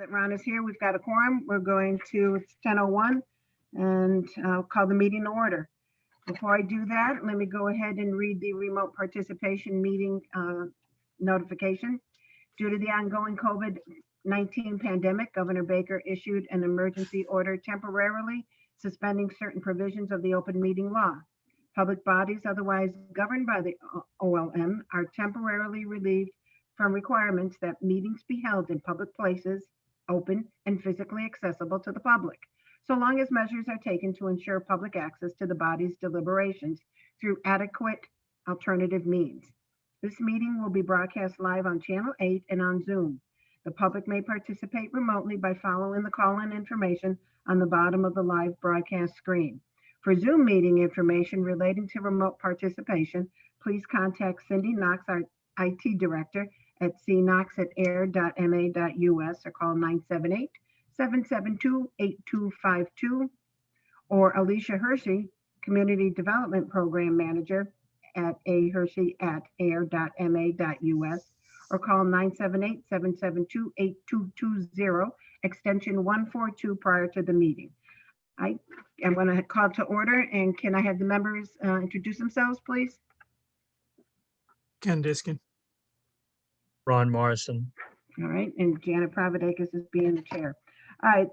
that Ron is here, we've got a quorum. We're going to, it's 10:01, and I'll call the meeting to order. Before I do that, let me go ahead and read the remote participation meeting notification. Due to the ongoing COVID-19 pandemic, Governor Baker issued an emergency order temporarily suspending certain provisions of the open meeting law. Public bodies otherwise governed by the OLM are temporarily relieved from requirements that meetings be held in public places, open and physically accessible to the public, so long as measures are taken to ensure public access to the body's deliberations through adequate alternative means. This meeting will be broadcast live on Channel 8 and on Zoom. The public may participate remotely by following the call-in information on the bottom of the live broadcast screen. For Zoom meeting information relating to remote participation, please contact Cindy Knox, our IT director, at cknox@ayer.ma.us or call 978-772-8252, or Alicia Hershey, Community Development Program Manager, at ahershey@ayer.ma.us or call 978-772-8220, extension 142 prior to the meeting. I am going to call to order, and can I have the members introduce themselves, please? Ken Diskin. Ron Morrison. All right, and Janet Providakis is being the chair. All right,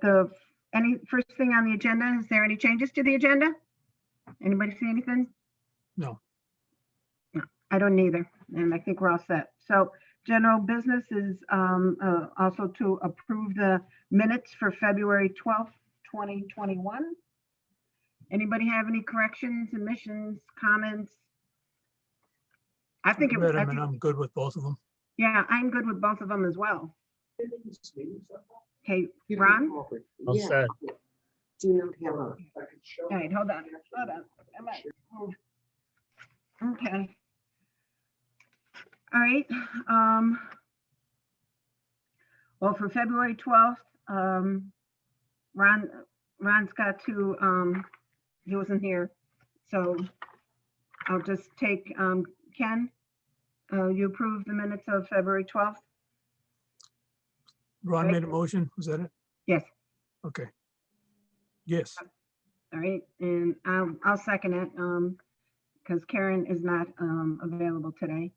any first thing on the agenda, is there any changes to the agenda? Anybody see anything? No. No, I don't either, and I think we're all set. So general business is also to approve the minutes for February 12th, 2021. Anybody have any corrections, omissions, comments? I think it was. I'm good with both of them. Yeah, I'm good with both of them as well. Okay, Ron? All set. Do not have a. All right, hold on. I might move. Okay. All right. Well, for February 12th, Ron's got to, he wasn't here. So I'll just take Ken. You approve the minutes of February 12th? Ron Right. made a motion, was that it? Yes. Okay. Yes, All right, and I'll second it because Karen is not available today.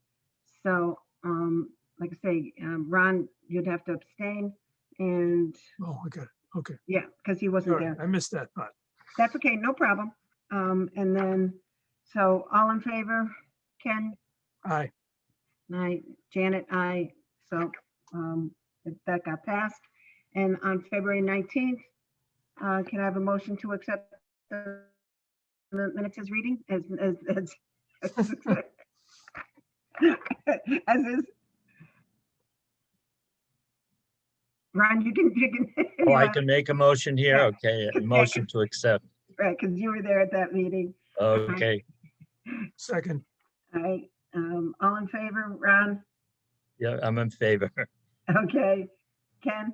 So like I say, Ron, you'd have to abstain, and oh, I got it, okay. yeah, because he All wasn't right, there. I missed that part. That's okay, no problem. And then, so all in favor, Ken? Aye, Aye. Janet, aye. So that got passed. And on February 19th, can I have a motion to accept the minutes as reading? As is. Ron, you can. Oh, I can make a motion here? Okay, a motion to accept. Right, because you were there at that meeting. Okay, second, All right, all in favor, Ron? yeah, I'm in favor. Okay, Ken?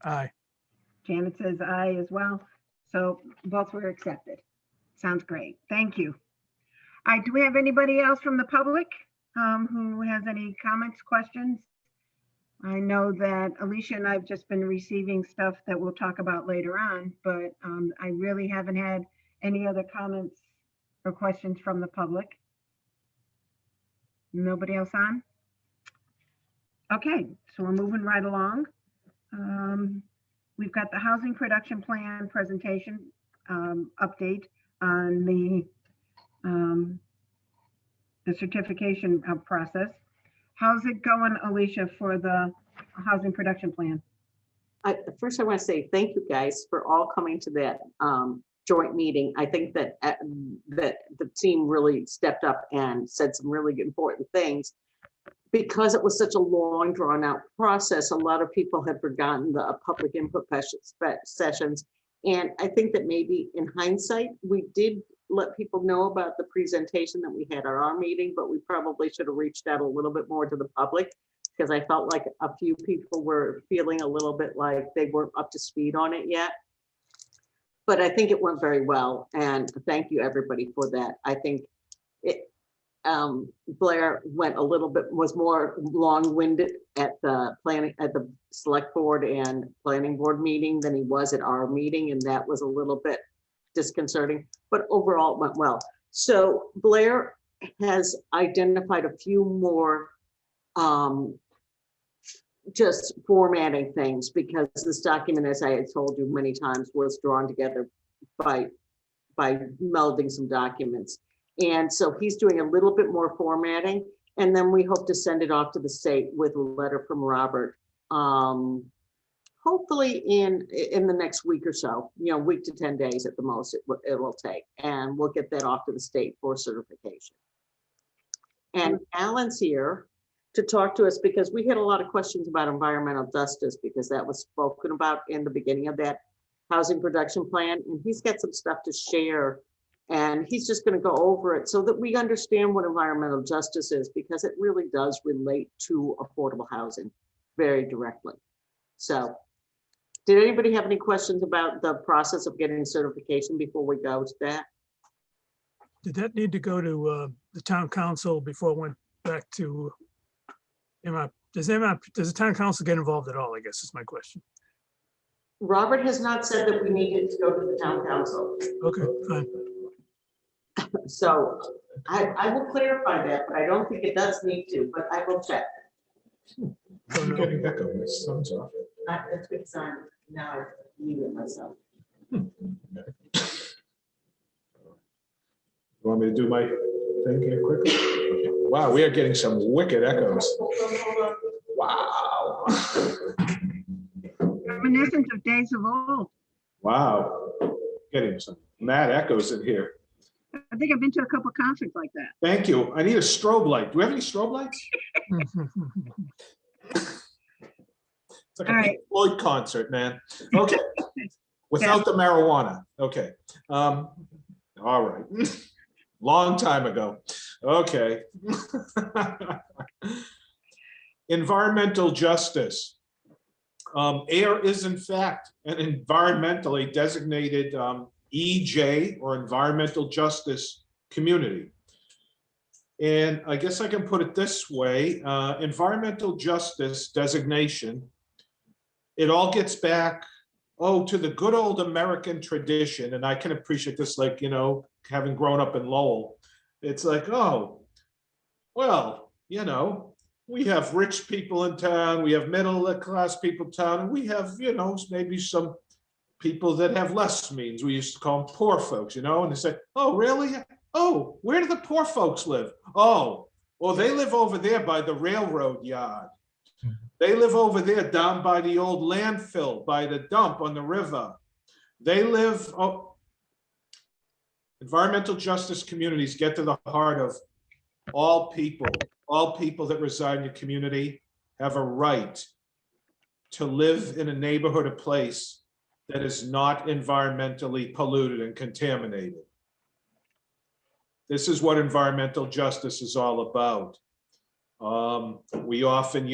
aye. Janet says aye as well. So both were accepted. Sounds great. Thank you. All right, do we have anybody else from the public who has any comments, questions? I know that Alicia and I have just been receiving stuff that we'll talk about later on, but I really haven't had any other comments or questions from the public. Nobody else on? Okay, so we're moving right along. We've got the housing production plan presentation update on the certification process. How's it going, Alicia, for the housing production plan? First, I want to say thank you guys for all coming to that joint meeting. I think that that the team really stepped up and said some really important things. Because it was such a long, drawn out process, a lot of people have forgotten the public input sessions. And I think that maybe in hindsight, we did let people know about the presentation that we had at our meeting, but we probably should have reached out a little bit more to the public, because I felt like a few people were feeling a little bit like they weren't up to speed on it yet. But I think it went very well, and thank you everybody for that. I think Blair went a little bit, was more long-winded at the select board and planning board meeting than he was at our meeting, and that was a little bit disconcerting, but overall it went well. So Blair has identified a few more just formatting things, because this document, as I had told you many times, was drawn together by melding some documents. And so he's doing a little bit more formatting, and then we hope to send it off to the state with a letter from Robert. Hopefully in the next week or so, week to 10 days at the most it will take, and we'll get that off to the state for certification. And Alan's here to talk to us because we had a lot of questions about environmental justice, because that was spoken about in the beginning of that housing production plan, and he's got some stuff to share, and he's just going to go over it so that we understand what environmental justice is, because it really does relate to affordable housing very directly. So did anybody have any questions about the process of getting certification before we go to that? Did that need to go to the town council before it went back to MIP? Does the town council get involved at all, I guess is my question. Robert has not said that we needed to go to the town council. Okay, fine. So I will clarify that, but I don't think it does need to, but I will check. Don't I'm know. getting echo, my son's off. That's because I'm now muting myself. You want me to do my thing here quickly? Wow, we are getting some wicked echoes. Wow. Reminiscent of days of old. Wow. Getting some mad echoes in here. I think I've been to a couple concerts like that. Thank you. I need a strobe light. Do we have any strobe lights? It's like All a right. Pink Floyd concert, man. Okay. Without the marijuana. Okay. All right. Long time ago. Okay. Environmental justice. Ayer is in fact an environmentally designated EJ, or environmental justice community. And I guess I can put it this way, environmental justice designation, it all gets back, to the good old American tradition. And I can appreciate this, like, having grown up in Lowell, it's like, oh, well, we have rich people in town, we have middle class people in town, and we have, maybe some people that have less means. We used to call them poor folks, and they say, oh, really? Oh, where do the poor folks live? Oh, well, they live over there by the railroad yard. They live over there down by the old landfill, by the dump on the river. They live, environmental justice communities get to the heart of all people that reside in your community have a right to live in a neighborhood, a place that is not environmentally polluted and contaminated. This is what environmental justice is all about. We often,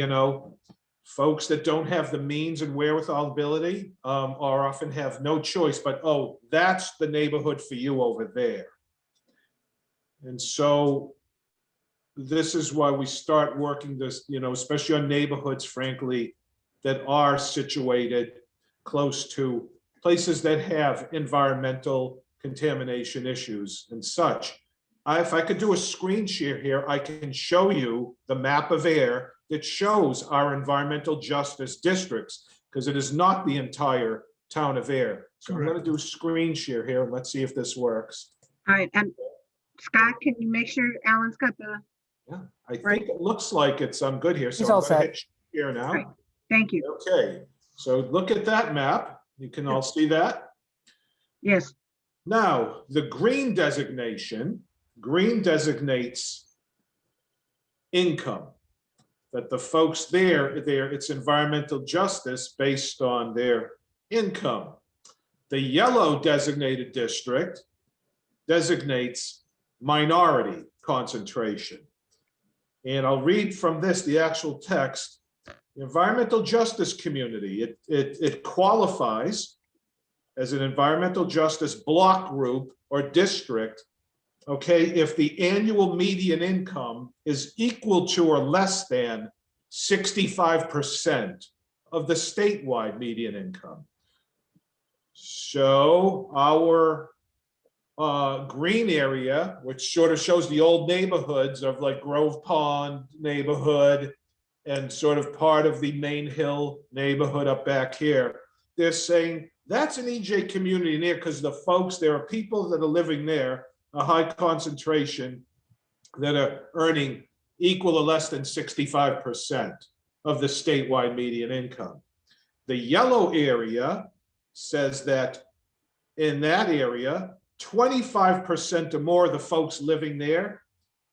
folks that don't have the means and wherewithal ability are often have no choice but, oh, that's the neighborhood for you over there. And so this is why we start working this, especially on neighborhoods, frankly, that are situated close to places that have environmental contamination issues and such. If I could do a screen share here, I can show you the map of Ayer that shows our environmental justice districts, because it is not the entire town of Ayer. So I'm going to do a screen share here, and let's see if this works. All right, and Scott, can you make sure Alan's got the, Yeah, I think it looks like I'm good here. So He's all I'm gonna set. hit share now. Right. Thank you. Okay, so look at that map. You can all see that. Yes, Now, the green designation, green designates income. That the folks there, it's environmental justice based on their income. The yellow designated district designates minority concentration. And I'll read from this, the actual text. The environmental justice community, it qualifies as an environmental justice block group or district okay, if the annual median income is equal to or less than 65% of the statewide median income. So our green area, which sort of shows the old neighborhoods of like Grove Pond neighborhood and sort of part of the Main Hill neighborhood up back here, they're saying that's an EJ community in there because there are people that are living there, a high concentration, that are earning equal or less than 65% of the statewide median income. The yellow area says that in that area, 25% or more of the folks living there,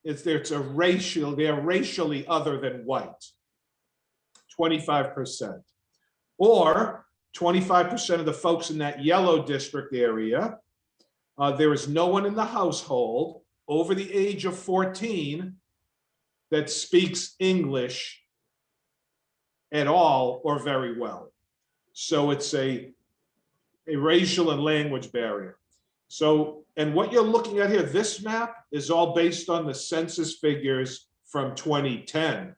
they're racially other than white. 25%. Or 25% of the folks in that yellow district area, there is no one in the household over the age of 14 that speaks English at all or very well. So it's a racial and language barrier. So, and what you're looking at here, this map is all based on the census figures from 2010.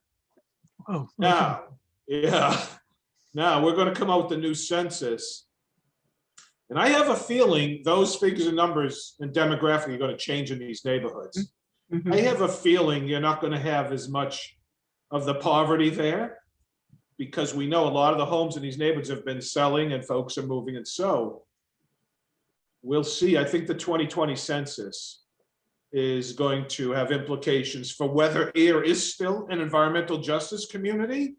Oh, okay. Now, yeah, now we're going to come out with the new census. And I have a feeling those figures and numbers and demographic are going to change in these neighborhoods. Mhm. I have a feeling you're not going to have as much of the poverty there because we know a lot of the homes in these neighborhoods have been selling and folks are moving. And so we'll see. I think the 2020 census is going to have implications for whether Ayer is still an environmental justice community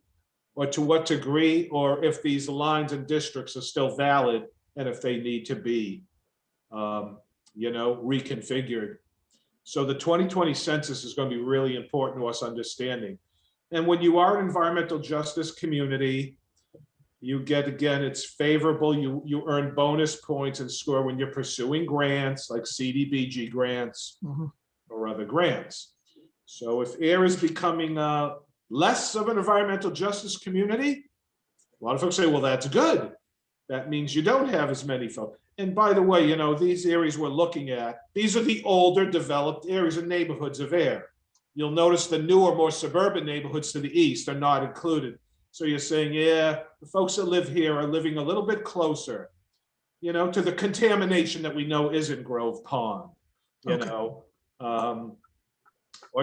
or to what degree, or if these lines and districts are still valid and if they need to be, reconfigured. So the 2020 census is going to be really important to us understanding. And when you are an environmental justice community, you get, again, it's favorable. You earn bonus points and score when you're pursuing grants like CDBG grants or other grants. So if Ayer is becoming less of an environmental justice community, a lot of folks say, well, that's good. That means you don't have as many folks. And by the way, these areas we're looking at, these are the older developed areas and neighborhoods of Ayer. You'll notice the newer, more suburban neighborhoods to the east are not included. So you're saying, yeah, the folks that live here are living a little bit closer, to the contamination that we know is in Grove Pond, or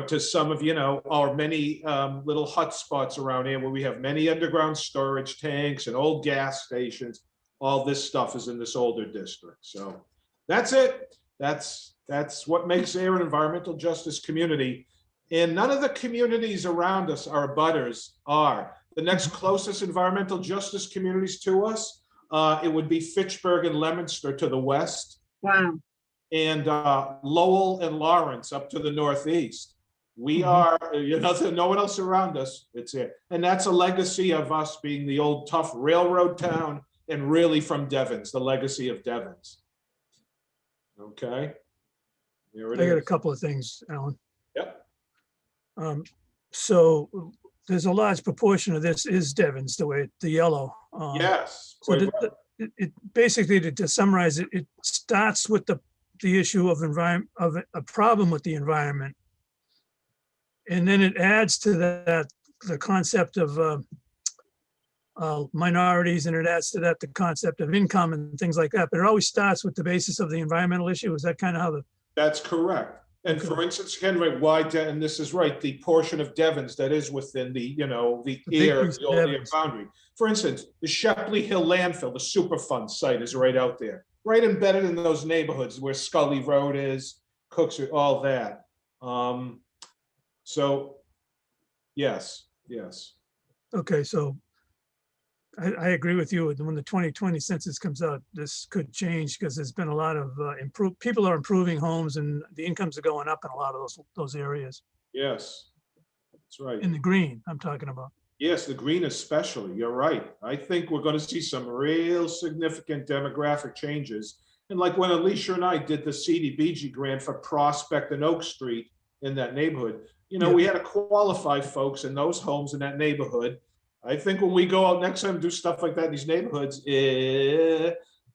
to some of, our many little hot spots around here where we have many underground storage tanks and old gas stations. All this stuff is in this older district. So that's it. That's what makes Ayer an environmental justice community. And none of the communities around us, our abutters, are. The next closest environmental justice communities to us, it would be Fitchburg and Leominster to the west. Wow. And Lowell and Lawrence up to the northeast. We are, no one else around us. It's it. And that's a legacy of us being the old tough railroad town and really from Devens, the legacy of Devens. Okay. There it I got a is. couple of things, Alan. Yep. So there's a large proportion of this is Devens, the yellow. Yes. So quite right. it basically, to summarize it, it starts with the issue of a problem with the environment. And then it adds to that the concept of minorities, and it adds to that the concept of income and things like that. But it always starts with the basis of the environmental issue. Is that kind of how That's correct. And Okay. for instance, Henry, and this is right, the portion of Devens that is within the, the big Ayer, piece of the old Ayer Devens. boundary. For instance, the Shepley Hill landfill, the Superfund site is right out there, right embedded in those neighborhoods where Scully Road is, Cooks, all that. So, yes. Okay, so I agree with you. When the 2020 census comes out, this could change because there's been a lot of people are improving homes and the incomes are going up in a lot of those areas. Yes, that's right. In the green, I'm talking about. Yes, the green especially, you're right. I think we're going to see some real significant demographic changes. And like when Alicia and I did the CDBG grant for Prospect and Oak Street in that neighborhood, we had to qualify folks in those homes in that neighborhood. I think when we go out next time and do stuff like that in these neighborhoods,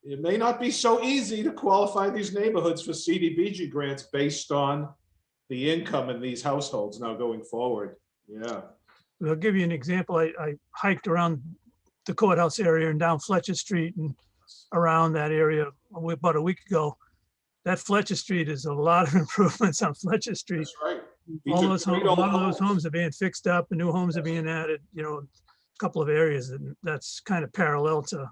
it may not be so easy to qualify these neighborhoods for CDBG grants based on the income in these households now going forward. Yeah, I'll give you an example. I hiked around the courthouse area and down Fletcher Street and around that area about a week ago. That Fletcher Street is a lot of improvements on Fletcher Street. that's right. These All are those, great a old lot of those homes. homes are being fixed up and new homes are being added, you know, a couple of areas, and that's kind of parallel to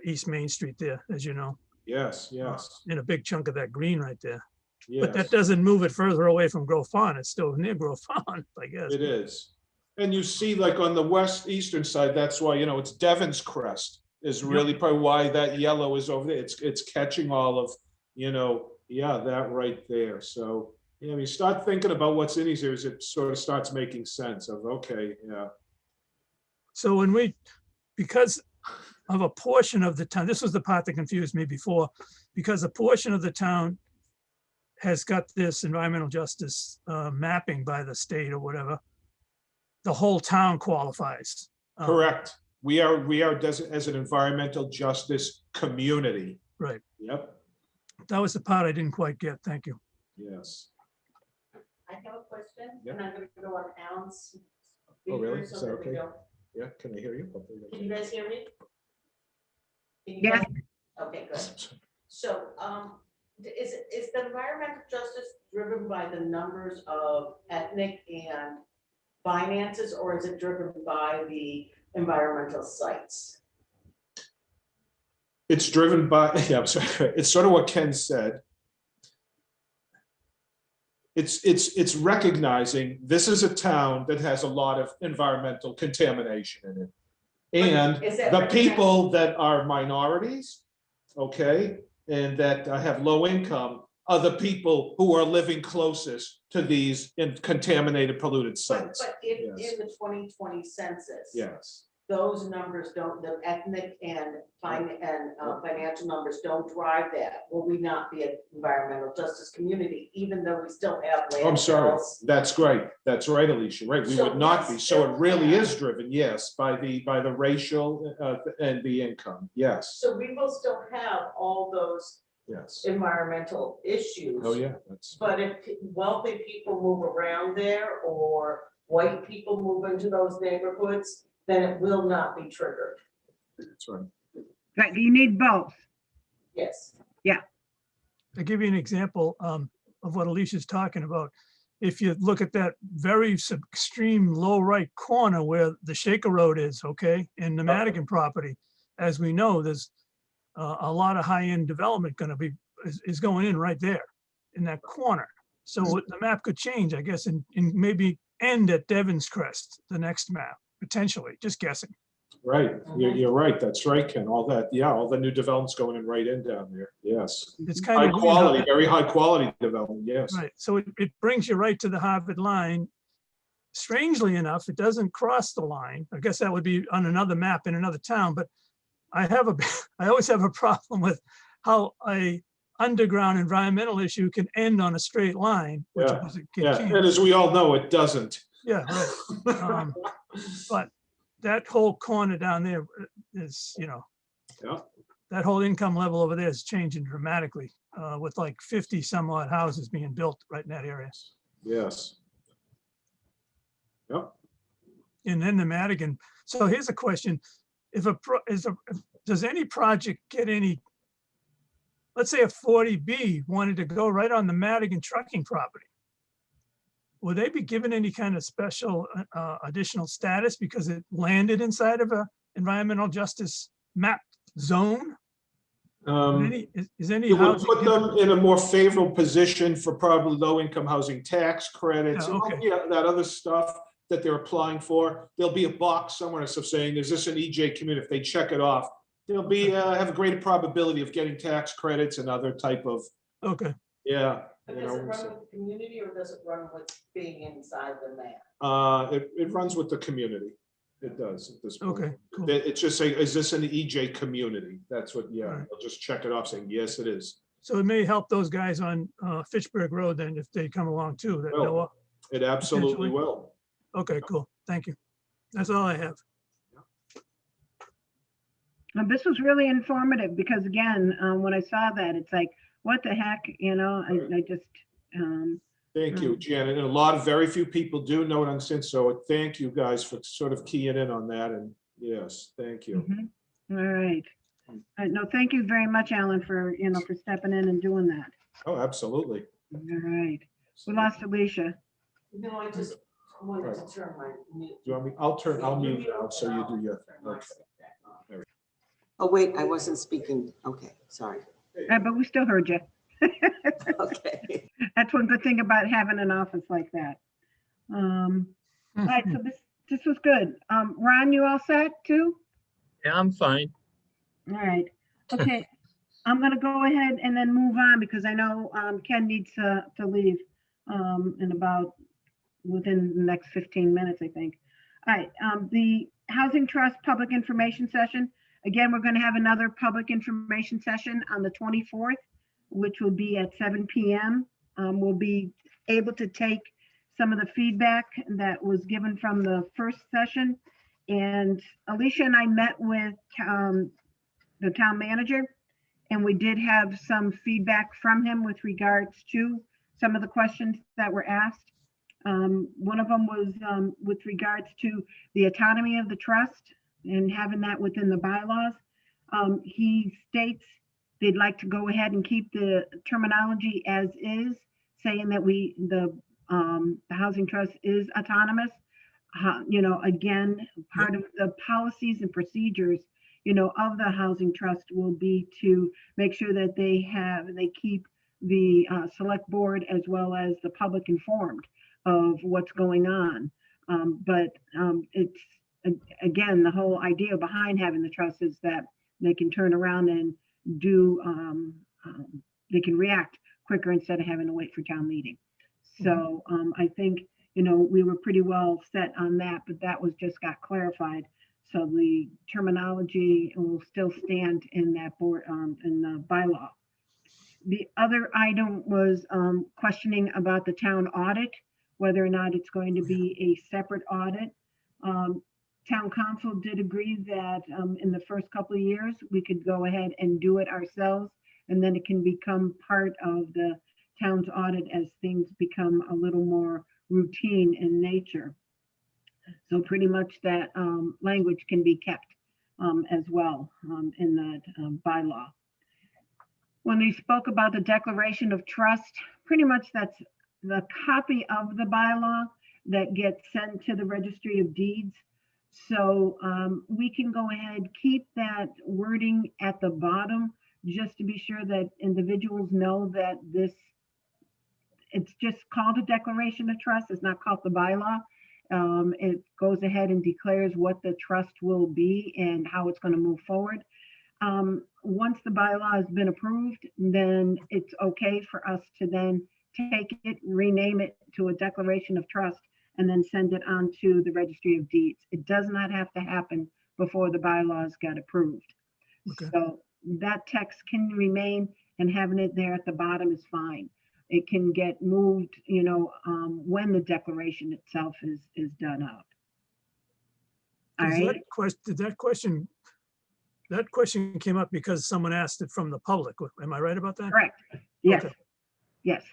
East Main Street there, as you know, Yes, yes, in a big chunk of that green right there. But that yes, doesn't move it further away from Grove Pond. It's still near Grove Pond, I guess. it is. And you see, like on the west eastern side, that's why, you know, it's Devon's Crest is really probably why that yellow is over there. It's catching all of, you know, yeah, that right there. So, yeah, when you start thinking about what's in these areas, it sort of starts making sense of, okay, yeah. So when we, because of a portion of the town, this was the part that confused me before, because a portion of the town has got this environmental justice mapping by the state or whatever, the whole town qualifies. Correct. We are as an environmental justice community. Right. Yep, That was the part I didn't quite get. Thank you. yes. I have a question, Yeah. and I'm gonna go on Alan's. Oh, really? speaker, Is so that there we okay? go. Yeah, can I hear you? Hopefully that's- Can you guys hear me? Can you Yes. guys- Okay, good. So, is the environmental justice driven by the numbers of ethnic and finances, or is it driven by the environmental sites? It's driven by, yeah, I'm sorry, it's sort of what Ken said. It's recognizing this is a town that has a lot of environmental contamination in it. And Is that the recognized- people that are minorities, okay, and that have low income are the people who are living closest to these contaminated, polluted But, sites. but in Yes. the 2020 census. Yes, Those numbers don't, the ethnic and financial numbers don't drive that. Will we not be an environmental justice community, even though we still have landfills? Oh, I'm sorry, that's great, that's right, Alicia, right, we So would not be, let's so it still really have- is driven, yes, by the racial and the income, yes, So we will still have all those yes. environmental issues. Oh, yeah, that's, But if wealthy people move around there or white people move into those neighborhoods, then it will not be triggered. that's right. Right, you need both. Yes. To give you an example of what Alicia's talking about, if you look at that very extreme low right corner where the Shaker Road is, okay, in the Madigan property, as we know, there's a lot of high-end development going to be, is going in right there in that corner. So the map could change, I guess, and maybe end at Devon's Crest, the next map, potentially, just guessing. Right, you're right, that's right, Ken, all that, yeah, all the new developments going in right in down there, yes. It's kind High of weird how quality, that- very high quality development, yes. Right, so it brings you right to the Harvard line. Strangely enough, it doesn't cross the line. I guess that would be on another map in another town, but I always have a problem with how a underground environmental issue can end on a straight line, which Yeah, it Yeah, can't. and as we all know, it doesn't. Yeah, right. But that whole corner down there is, you know, Yeah. that whole income level over there is changing dramatically with like 50 some odd houses being built right in that area. Yes. Yep, And then the Madigan. So here's a question. Does any project get any, let's say a 40B wanted to go right on the Madigan trucking property? Would they be given any kind of special additional status because it landed inside of a environmental justice map zone? Is any it would housing put given- them in a more favorable position for probably low-income housing tax credits, Yeah, and okay. yeah, that other stuff that they're applying for. There'll be a box somewhere of saying, is this an EJ community? If they check it off, they'll be, have a greater probability of getting tax credits and other type of, Okay, yeah. But you does it know, run so- with the community or does it run with being inside the map? It runs with the community. It does at this point. okay, cool. It's just saying, is this an EJ community? That's what, yeah, Alright. they'll just check it off saying, yes, it is. So it may help those guys on Fitchburg Road then if they come along too. That Will. know. It absolutely Potentially. will. Okay, cool. Thank you. That's all I have. This was really informative because again, when I saw that, it's like, what the heck, I just, Thank you, Janet. And very few people do know what I'm saying. So thank you guys for sort of keying in on that. And yes, thank you. mhm. All right. No, thank you very much, Alan, for, for stepping in and doing that. Oh, absolutely. All right. We lost Alicia. No, I just wanted to turn my mute. Do you want me? I'll mute now so you do your. Okay. Oh, wait, I wasn't speaking. Okay, sorry. But we still heard you. Okay. That's one good thing about having an office like that. All right, so this was good. Ron, you all set too? Yeah, I'm fine. All right. Okay. I'm gonna go ahead and then move on because I know Ken needs to leave in about within the next 15 minutes, I think. All right, the Housing Trust Public Information Session. Again, we're gonna have another public information session on the 24th, which will be at 7 p.m. We'll be able to take some of the feedback that was given from the first session. And Alicia and I met with the town manager, and we did have some feedback from him with regards to some of the questions that were asked. One of them was with regards to the autonomy of the trust and having that within the bylaws. He states they'd like to go ahead and keep the terminology as is, saying that the housing trust is autonomous. Again, part of the policies and procedures, of the housing trust will be to make sure that they keep the select board as well as the public informed of what's going on. But it's, again, the whole idea behind having the trust is that they can turn around and they can react quicker instead of having to wait for town meeting. So I think, we were pretty well set on that, but that was just got clarified. So the terminology will still stand in that board, in the bylaw. The other item was questioning about the town audit, whether or not it's going to be a separate audit. Town council did agree that in the first couple of years, we could go ahead and do it ourselves, and then it can become part of the town's audit as things become a little more routine in nature. So pretty much that language can be kept as well in that bylaw. When we spoke about the declaration of trust, pretty much that's the copy of the bylaw that gets sent to the registry of deeds. So we can go ahead, keep that wording at the bottom, just to be sure that individuals know that it's just called a declaration of trust. It's not called the bylaw. It goes ahead and declares what the trust will be and how it's going to move forward. Once the bylaw has been approved, then it's okay for us to then take it, rename it to a declaration of trust, and then send it on to the registry of deeds. It does not have to happen before the bylaws get approved. Okay. So that text can remain, and having it there at the bottom is fine. It can get moved, when the declaration itself is done up. All right. That question came up because someone asked it from the public. Am I right about that? Correct. Yes. Okay. Yes.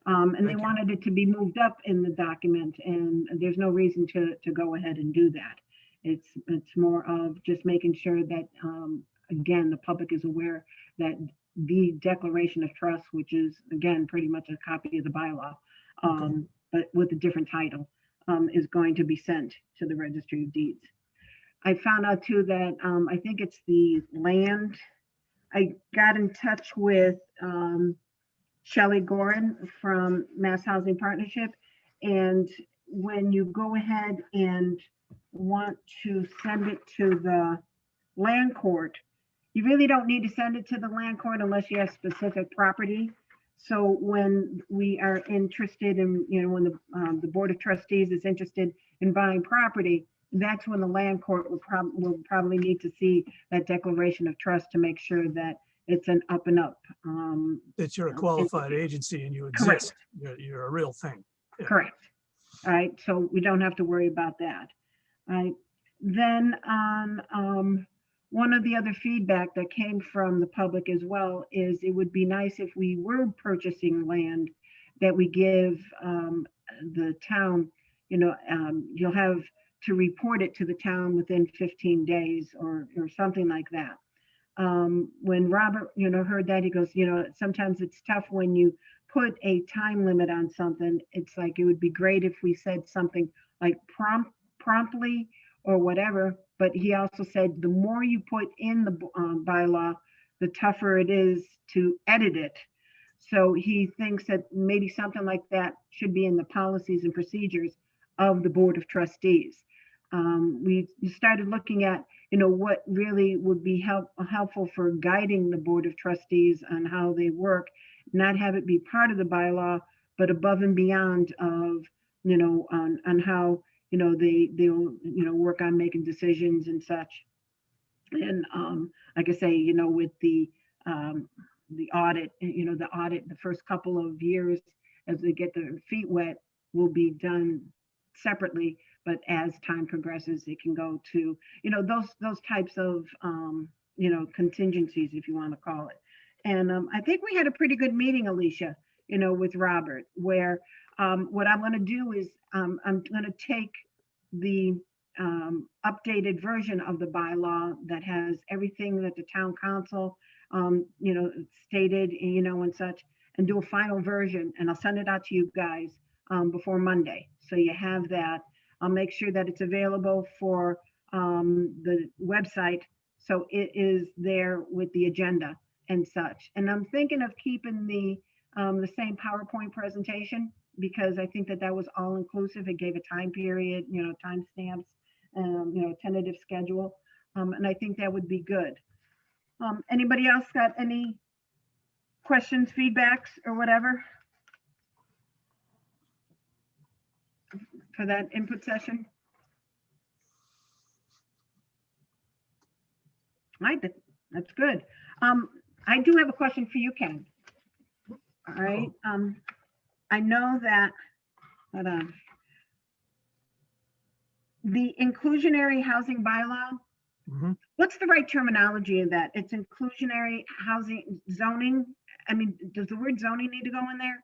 And they Thank you. wanted it to be moved up in the document, and there's no reason to go ahead and do that. It's more of just making sure that, again, the public is aware that the declaration of trust, which is, again, pretty much a copy of the bylaw, but with a different title, is going to be sent to the registry of deeds. I found out too that I think it's the land. I got in touch with Shelley Gorin from Mass Housing Partnership. And when you go ahead and want to send it to the land court, you really don't need to send it to the land court unless you have specific property. So when we are interested in, when the Board of Trustees is interested in buying property, that's when the land court will probably need to see that declaration of trust to make sure that it's an up and up. That you're a qualified agency and you exist. You're a real thing. Yeah. Correct. All right, so we don't have to worry about that. All right. Then on one of the other feedback that came from the public as well is it would be nice if we were purchasing land that we give the town, you'll have to report it to the town within 15 days or something like that. When Robert, heard that, he goes, sometimes it's tough when you put a time limit on something. It's like, it would be great if we said something like promptly or whatever. But he also said, the more you put in the bylaw, the tougher it is to edit it. So he thinks that maybe something like that should be in the policies and procedures of the Board of Trustees. We started looking at, what really would be helpful for guiding the Board of Trustees on how they work, not have it be part of the bylaw, but above and beyond of, on how, they'll, work on making decisions and such. And like I say, with the audit, the first couple of years as they get their feet wet will be done separately, but as time progresses, it can go to, those types of, contingencies, if you want to call it. And I think we had a pretty good meeting, Alicia, with Robert, where what I'm going to do is I'm going to take the updated version of the bylaw that has everything that the town council, stated, and such, and do a final version, and I'll send it out to you guys before Monday. So you have that. I'll make sure that it's available for the website, so it is there with the agenda and such. And I'm thinking of keeping the same PowerPoint presentation, because I think that was all inclusive. It gave a time period, time stamps, tentative schedule. And I think that would be good. Anybody else got any questions, feedbacks, or whatever for that input session? All right, that's good. I do have a question for you, Ken. All right. I know that, hold on. The inclusionary housing bylaw, what's the right terminology of that? It's inclusionary housing zoning. I mean, does the word zoning need to go in there?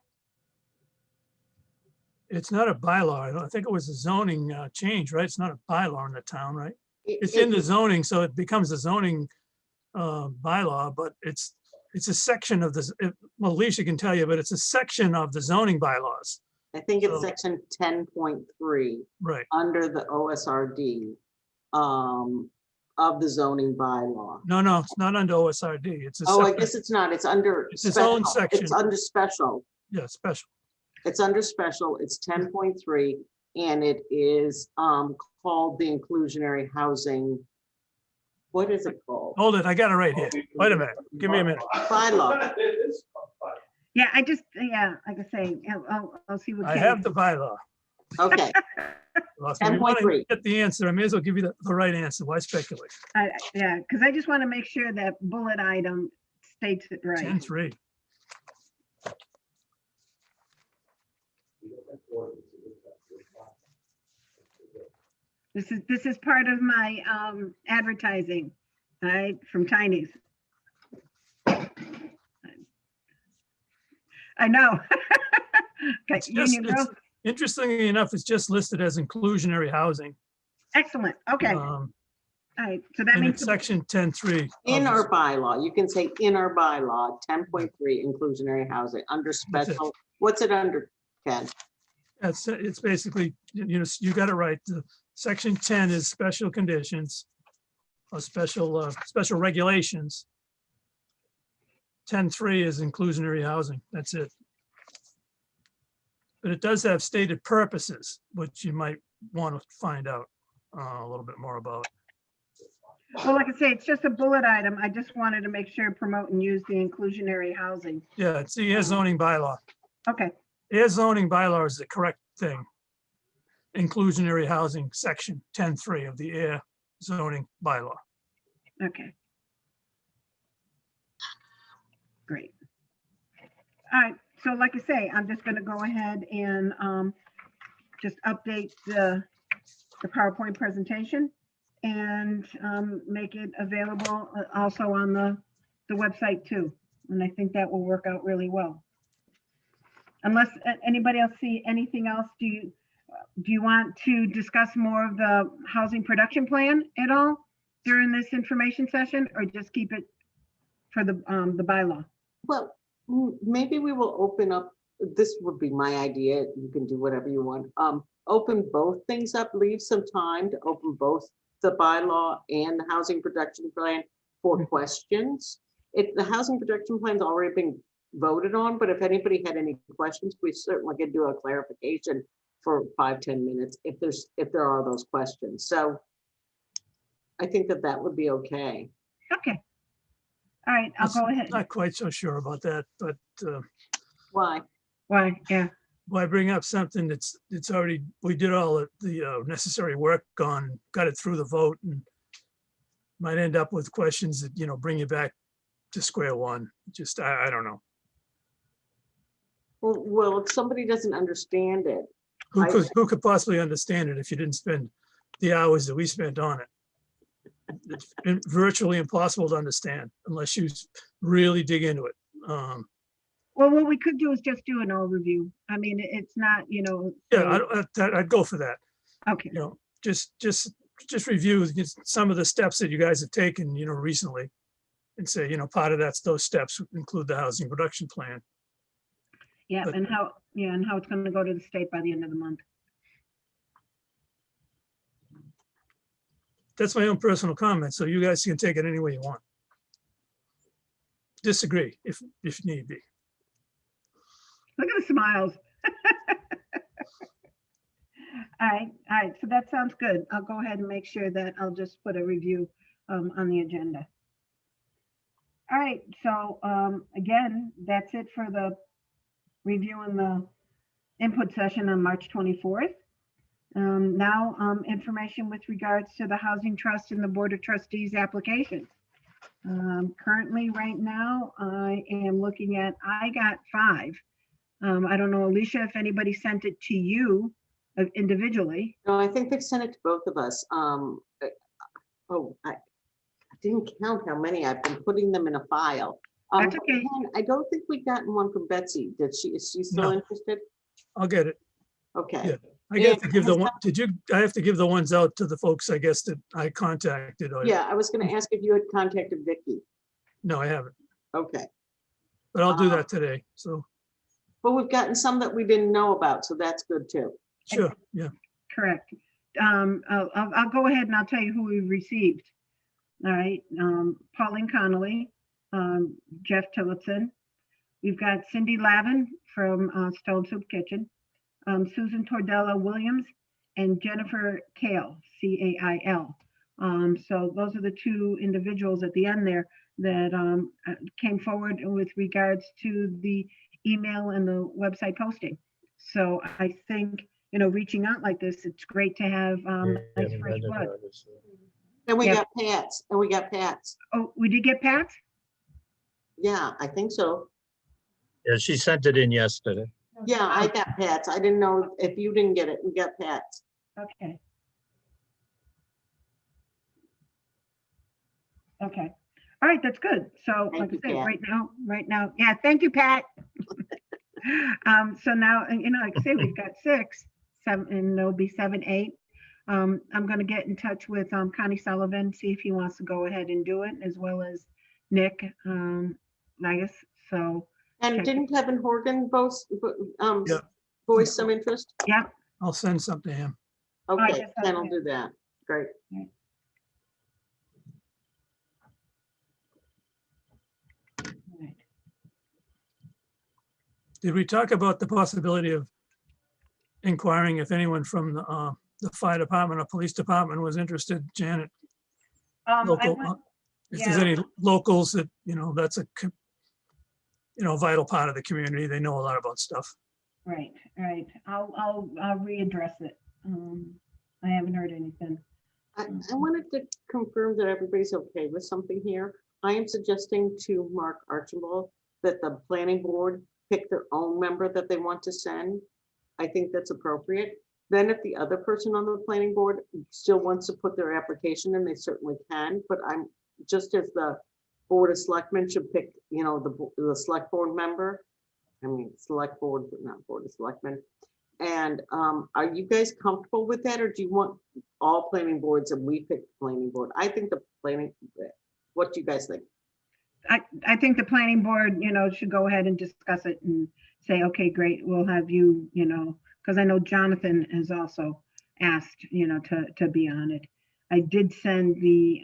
It's not a bylaw. I think it was a zoning change, right? It's not a bylaw in the town, right? It's in the zoning, so it becomes a zoning bylaw, but it's a section of this. Well, Alicia can tell you, but it's a section of the zoning bylaws. I think it's So- section 10.3 Right. under the OSRD of the zoning bylaw. No, it's not under OSRD. It's a Oh, I separate, guess it's not. It's under. It's its own special. section. It's under special. yeah, special. It's under special. It's 10.3, and it is called the inclusionary housing. What is it called? Hold it, I got it right here. Wait a minute. Give me a minute. Bylaw. Yeah, like I say, I'll see what. I Ken- have the bylaw. Okay, Well, if you want to 10.3. get the answer, I may as well give you the right answer. Why speculate? Yeah, because I just want to make sure that bullet item states it right. 10-3. This is part of my advertising, right, from Tiny's. I know. Okay, It's just, Union Grove. interestingly enough, it's just listed as inclusionary housing. Excellent. Okay, all right. So that And means it's section 10-3. In of our bylaw, you can say in our bylaw, 10.3 inclusionary housing, under That's it. special. What's it under, Ken? It's basically, you got it right. The section 10 is special conditions or special regulations. 10-3 is inclusionary housing. That's it. But it does have stated purposes, which you might want to find out a little bit more about. Well, like I say, it's just a bullet item. I just wanted to make sure promote and use the inclusionary housing. Yeah, it's the air zoning bylaw. Okay, Air zoning bylaw is the correct thing. Inclusionary housing, section 10-3 of the air zoning bylaw. okay. Great. All right, so like I say, I'm just gonna go ahead and just update the PowerPoint presentation. and make it available also on the website too. And I think that will work out really well. Unless anybody else see anything else, do you want to discuss more of the housing production plan at all during this information session, or just keep it for the bylaw? Well, maybe we will open up, this would be my idea, you can do whatever you want. Open both things up, leave some time to open both the bylaw and the housing production plan for questions. If the housing production plan's already been voted on, but if anybody had any questions, we certainly could do a clarification for 5-10 minutes if there are those questions. So I think that would be okay. Okay. All right, I'll go ahead. Not quite so sure about that, but Why? Why? Yeah. why bring up something that's already, we did all the necessary work on, got it through the vote, and might end up with questions that, bring you back to square one. Just, I don't know. Well, if somebody doesn't understand it, Who could possibly understand it if you didn't spend the hours that we spent on it? It's virtually impossible to understand unless you really dig into it. Well, what we could do is just do an overview. I mean, it's not, Yeah, I'd go for that. okay. Just review some of the steps that you guys have taken, recently, and say, part of those steps include the housing production plan. Yeah, But- and how it's going to go to the state by the end of the month. That's my own personal comment, so you guys can take it any way you want. Disagree if need be. Look at the smiles. All right, so that sounds good. I'll go ahead and make sure that I'll just put a review on the agenda. All right, so again, that's it for the review and the input session on March 24th. Now, information with regards to the Housing Trust and the Board of Trustees applications. Currently, right now, I am looking at, I got 5. I don't know, Alicia, if anybody sent it to you individually. no, I think they've sent it to both of us. I didn't count how many. I've been putting them in a file. That's okay. Ken, I don't think we gotten one from Betsy. Is she still No. interested? I'll get it. Okay. Yeah. I have And to give the has one, I have to give the ones out to the folks, I guess, that I contacted. Or, Yeah, I was gonna ask if you had contacted Vicky. No, I haven't, Okay. but I'll do that today. So, But we've gotten some that we didn't know about, so that's good too. sure, yeah. Correct. I'll go ahead and I'll tell you who we've received. All right, Pauline Connolly, Jeff Tillotson. We've got Cindy Lavin from Stone Soup Kitchen, Susan Tordella Williams, and Jennifer Kale, C-A-I-L. So those are the 2 individuals at the end there that came forward with regards to the email and the website posting. So I think, reaching out like this, it's great to have nice fresh blood. And we Yeah. got Pat's, and we got Pat's. Oh, we did get Pat? Yeah, I think so. Yeah, she sent it in yesterday. Yeah, I got Pat's. I didn't know if you didn't get it. We got Pat's. Okay. Okay. All right, that's good. So Thank like I you, said, Pat. right now, yeah, thank you, Pat. So now, like I say, we've got 6, 7, and there'll be 7, 8. I'm gonna get in touch with Connie Sullivan, see if he wants to go ahead and do it, as well as Nick Nagus. So, And Okay. didn't Kevin Horgan Yeah. voice some interest? yeah, I'll send something to him. Okay, yes, then I'll okay. do that. Great. right. Did we talk about the possibility of inquiring if anyone from the fire department or police department was interested, Janet? I Local, went- if there's yeah. any locals that, that's a, vital part of the community. They know a lot about stuff. Right. I'll readdress it. I haven't heard anything. I wanted to confirm that everybody's okay with something here. I am suggesting to Mark Archibald that the planning board pick their own member that they want to send. I think that's appropriate. Then if the other person on the planning board still wants to put their application in, they certainly can, but I'm, just as the Board of Selectmen should pick, you know, the select board member. I mean, select board, but not Board of Selectmen. And are you guys comfortable with that, or do you want all planning boards and we pick the planning board? I think the planning, what do you guys think? I think the planning board, should go ahead and discuss it and say, okay, great, we'll have you, because I know Jonathan has also asked, to be on it. I did send the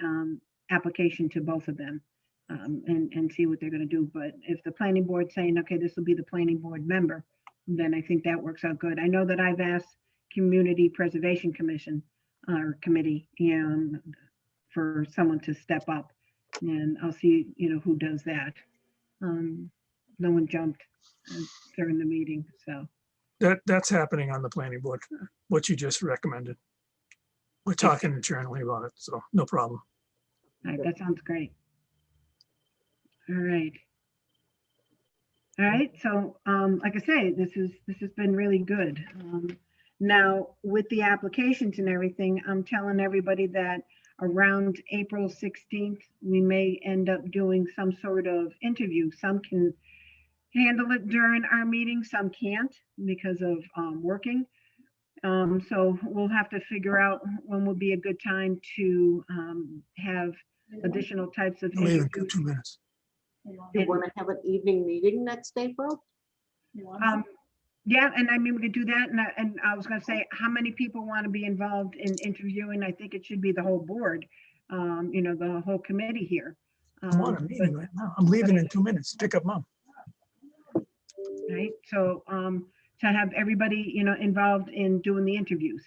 application to both of them and see what they're going to do. But if the planning board's saying, okay, this will be the planning board member, then I think that works out good. I know that I've asked Community Preservation Commission or committee for someone to step up, and I'll see, who does that. No one jumped during the meeting, so. That's happening on the planning board, what you just recommended. We're talking internally about it, so no problem. All right, that sounds great. All right. All right, so like I say, this has been really good. Now with the applications and everything, I'm telling everybody that around April 16th, we may end up doing some sort of interview. Some can handle it during our meeting, some can't because of working. So we'll have to figure out when would be a good time to have additional types of Leave in interviews. 2 minutes. You want to have an evening meeting next April? Yeah, and I mean, we could do that. And I was gonna say, how many people want to be involved in interviewing? I think it should be the whole board, the whole committee here. I'm on a meeting right now. I'm leaving in 2 minutes. Pick up mom. Right, so to have everybody, involved in doing the interviews.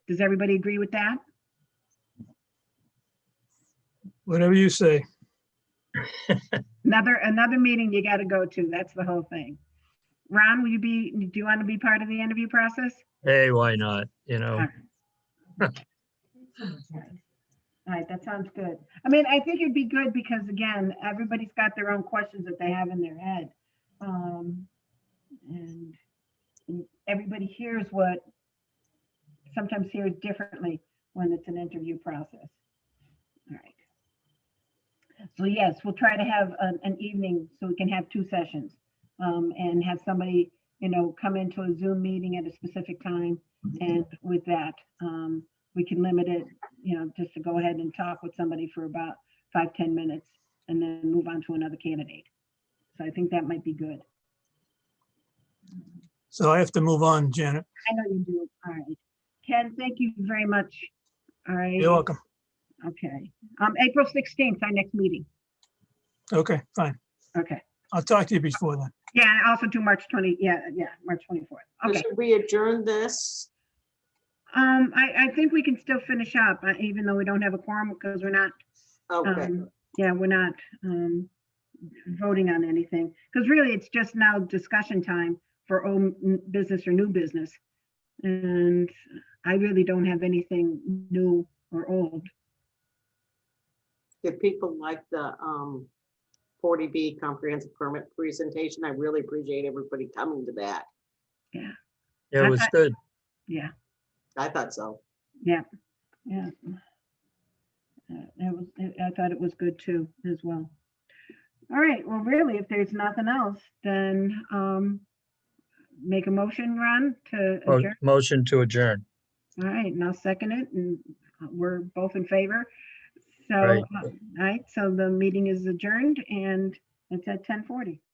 Does everybody agree with that? Whatever you say. Another meeting you got to go to. That's the whole thing. Ron, do you want to be part of the interview process? Hey, why not? All right, that sounds good. I mean, I think it'd be good because again, everybody's got their own questions that they have in their head. And everybody hears sometimes hears differently when it's an interview process. All right. So yes, we'll try to have an evening so we can have 2 sessions and have somebody, come into a Zoom meeting at a specific time. And with that, we can limit it, just to go ahead and talk with somebody for about 5-10 minutes and then move on to another candidate. So I think that might be good. So I have to move on, Janet. I know you do. All right. Ken, thank you very much. All right. You're welcome. Okay. April 16th, our next meeting. Okay, fine. Okay. I'll talk to you before then. Yeah, and also to March 20, March 24th. So Okay. should we adjourn this? I think we can still finish up, even though we don't have a quorum because we're not, Okay, we're not voting on anything. Because really, it's just now discussion time for old business or new business. And I really don't have anything new or old. if people like the 40B comprehensive permit presentation, I really appreciate everybody coming to that. Yeah, It was good. yeah, I thought so. yeah. I thought it was good too, as well. All right, well, really, if there's nothing else, then make a motion, Ron, to adjourn. Motion to adjourn. All right, and I'll second it, and we're both in favor. So, Right. all right, so the meeting is adjourned, and it's at 10:40.